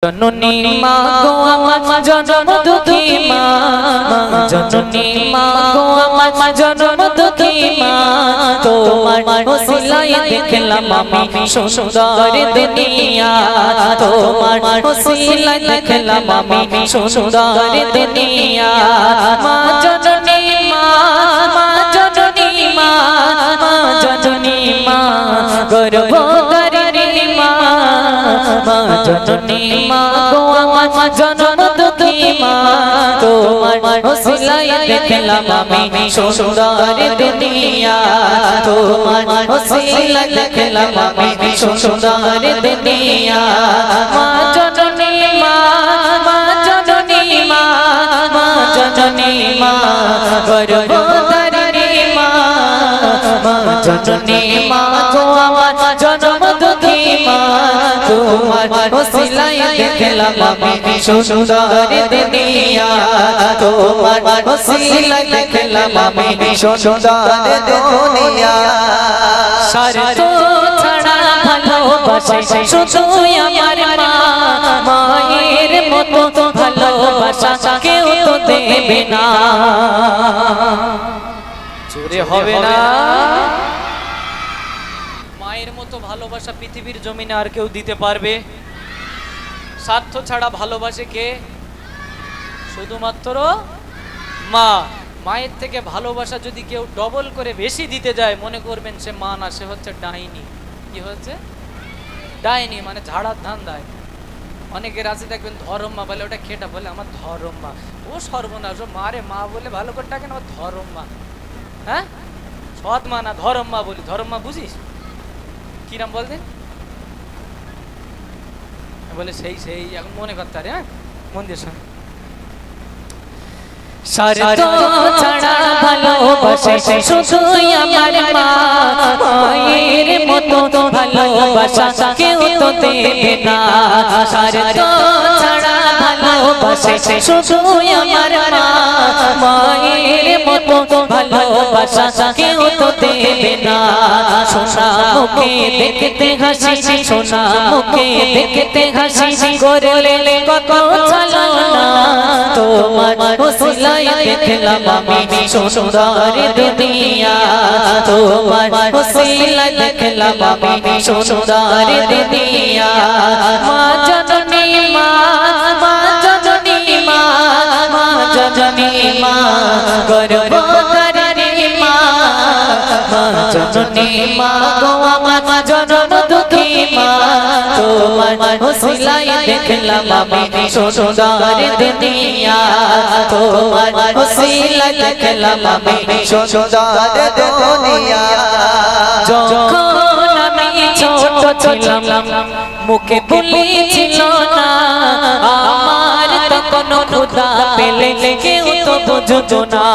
जननी माँ गो আমার জনম দুঃখী মা जननी माँ गो আমার জনম দুঃখী মা তোমার ওসিলায় দেখলাম আমি সুন্দর দুনিয়া তোমার ওসিলায় দেখলাম আমি সুন্দর দুনিয়া মা जननी মা মা जननी মা মা जननी মা গর্ভধারিণী মা মা जननी মা গো আমার জনম দুঃখী মা তোমার ওসিলায় দেখলাম আমি সুন্দর দুনিয়া তোমার ওসিলায় দেখলাম আমি সুন্দর দুনিয়া মা जननी মা মা जननी মা মা जननी মা গর্ভধারিণী মা মা जननी মা গো আমার জনম দুঃখী মা তোমার ওসিলায় দেখলাম আমি সুন্দর দুনিয়া তোমার ওসিলায় দেখলাম আমি সুন্দর দুনিয়া শর্ত ছাড়া ভালোবাসে শুধু আমার মা মায়ের মতো ভালোবাসা কেউ তো দেবে না জোরে হবে না মায়ের মতো ভালোবাসা পৃথিবীর জমিনে আর কেউ দিতে পারবে স্বার্থ ছাড়া ভালোবাসে কে শুধুমাত্র মা মায়ের থেকে ভালোবাসা যদি কেউ ডবল করে বেশি দিতে যায় মনে করবেন সে মা না সে হচ্ছে ডাইনি কি হচ্ছে ডাইনি মানে ঝাড়ার ধান দেয় অনেকের আছে দেখবেন ধরম্মা বলে ওটা খেটা বলে আমার ধরম্মা ও সর্বনাশ ও মারে মা বলে ভালো করে ডাকেন আমার ধরম্মা হ্যাঁ সৎ মা না ধরম্মা বলি ধরম্মা বুঝিস কি নাম বলতেন বলে সেই সেই এখন মনে করতে আরে হ্যাঁ মন দিয়ে শোন শর্ত ছাড়া ভালোবাসে শুধু আমার মা মায়ের মতো ভালোবাসা কেউ তো দেবে না শর্ত ছাড়া ভালোবাসে শুধু আমার মা মায়ের মতো ভালোবাসা কেউ তো দেবে না সোনা মুখে দেখতে হাসি সোনা মুখে দেখতে হাসি করলে কত ছলনা তোমার ওসিলায় দেখলাম আমি সুন্দর দুনিয়া তোমার ওসিলায় দেখলাম আমি সুন্দর দুনিয়া মা जननी মা মা जननी মা মা जननी মা গর্ভধারিণী মা মা जननी মা গো আমার জনম দুঃখী মা তোমার ওসিলায় দেখলাম আমি সুন্দর দুনিয়া তোমার ওসিলায় দেখলাম আমি সুন্দর দুনিয়া যখন আমি ছোট ছিলাম মুখে বলেছিল না আমার তখন ক্ষুধা পেলে কেউ তো বুঝতো না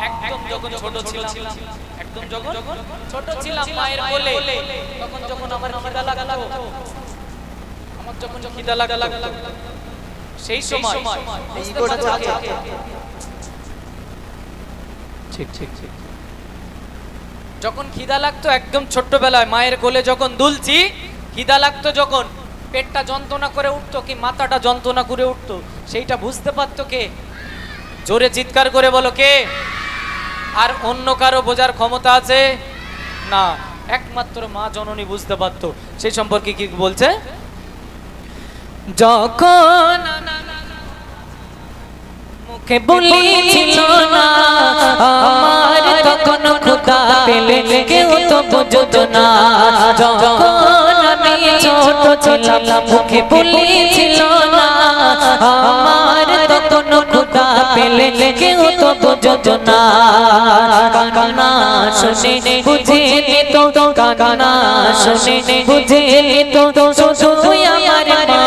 একদম যখন ছোট ছিলাম একদম যখন ছোট ছিলাম মায়ের কোলে তখন যখন আমার খিদা লাগতো আমার যখন খিদা লাগতো সেই সময় ঠিক ঠিক ঠিক যখন খিদা লাগতো একদম ছোট্টবেলায় মায়ের কোলে যখন দুলছি খিদা লাগতো যখন পেটটা যন্ত্রণা করে উঠতো কি মাথাটা যন্ত্রণা করে উঠতো সেইটা বুঝতে পারতো কে জোরে চিৎকার করে বলো কে আর অন্য কারো বোঝার ক্ষমতা আছে না একমাত্র মা জননী বুঝতে পারতো সেই সম্পর্কে কি বলছে যখন মুখে বলেছিল না আমার তখন ক্ষুধা পেলে কেউ তো বুঝতো না যখন আমি ছোট ছিলাম মুখে বলেছিল না আমার তখন ক্ষুধা পেলে কেউ তো বুঝতো না কান্না শুনে বুঝে নিত কান্না শুনে বুঝে নিত শুধু আমার মা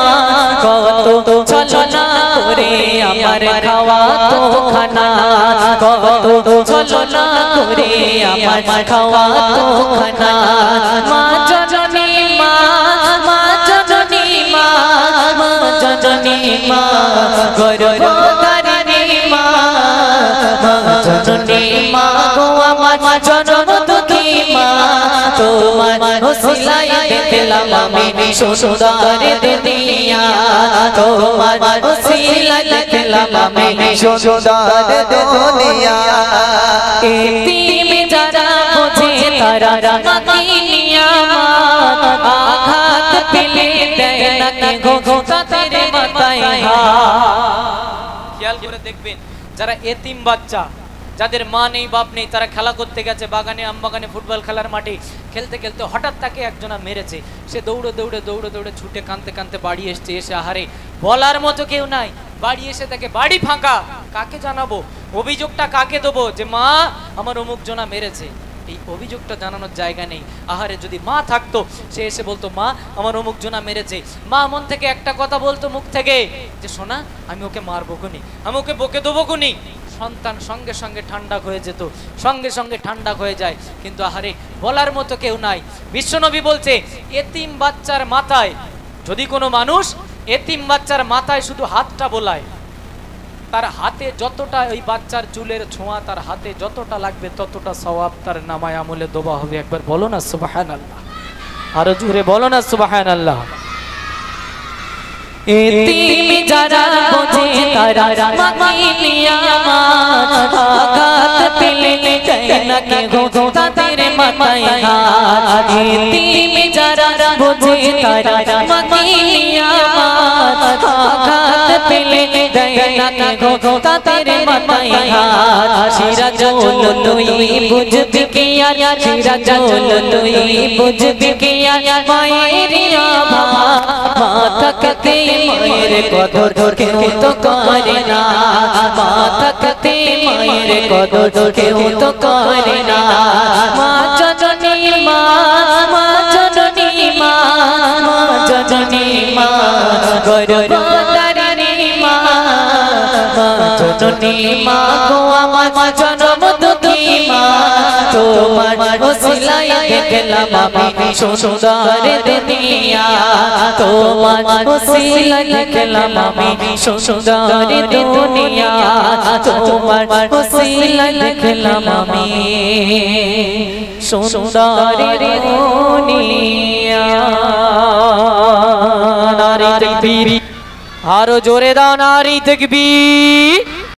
কত ছলনা করে আমার খাওয়া তো খানা কত ছলনা করে আমার খাওয়া তো খানা মা जननी মা মা जननी মা মা जननी মা গর্ভধারিণী মা মা जननी মা গো আমার জনম দুঃখী মা তোমার ওসিলায় দেখলাম আমি সুন্দর দুনিয়া তোমার ওসিলায় দেখলাম আমি সুন্দর দুনিয়া এতিম যারা বোঝে তারা মাকিনিয়া আঘাত পেলে দেয় না গো তাদের মাথায় খেয়াল করে দেখবেন যারা এতিম বাচ্চা যাদের মা নেই বাপ নেই তারা খেলা করতে গেছে বাগানে আমবাগানে ফুটবল খেলার মাঠে খেলতে খেলতে হঠাৎ তাকে একজনা মেরেছে সে দৌড়ে দৌড়ে দৌড়ে দৌড়ে ছুটে কাঁদতে কাঁদতে বাড়ি এসছে এসে আহারে বলার মতো কেউ নাই বাড়ি এসে তাকে বাড়ি ফাঁকা কাকে জানাবো অভিযোগটা কাকে দেবো যে মা আমার অমুক জনা মেরেছে এই অভিযোগটা জানানোর জায়গা নেই আহারে যদি মা থাকতো সে এসে বলতো মা আমার অমুক জনা মেরেছে মা মন থেকে একটা কথা বলতো মুখ থেকে যে শোনা আমি ওকে মারবো কোনি আমি ওকে বকে দেবো কোনি সন্তান সঙ্গে সঙ্গে ঠান্ডা হয়ে যেত সঙ্গে সঙ্গে ঠান্ডা হয়ে যায় কিন্তু আহারে বলার মতো কেউ নাই বিশ্বনবী বলছে এতিম বাচ্চার মাথায় যদি কোনো মানুষ এতিম বাচ্চার মাথায় শুধু হাতটা বোলায় তার হাতে যতটা ওই বাচ্চার চুলের ছোঁয়া তার হাতে যতটা লাগবে ততটা সওয়াব তার নামায় আমলে দেওয়া হবে একবার বলো না সুবহানাল্লাহ আরো জোরে বলো না সুবহানাল্লাহ এতিম যারা বোঝে তারা মাকিনিয়া আঘাত পেলে দেয় না গো তাদের মাথায় হাত এতিম যারা বোঝে তারা মাকিনিয়া আঘাত পেলে দেয় না গো তাদের মাথায় হাত সিরাজুল তুই বুঝবি কি আর সিরাজুল তুই বুঝবি কি আর মায়ের মা থাকতে মায়ের কদর কেউ তো করে না মা থাকতে মায়ের কদর কেউ তো করে না মা জননী মা মা জননী মা মা জননী মা গর্ভধারিণী মা মা জননী মা গো আমার জনম দুঃখী মা তোমার ওসিলায় দেখলাম আমি সুন্দর দুনিয়া তোমার ওসিলায় দেখলাম আমি সুন্দর দুনিয়া তোমার ওসিলায় দেখলাম আমি সুন্দর দুনিয়া নারী তাকবীর আরো জোরে দাও নারী তাকবীর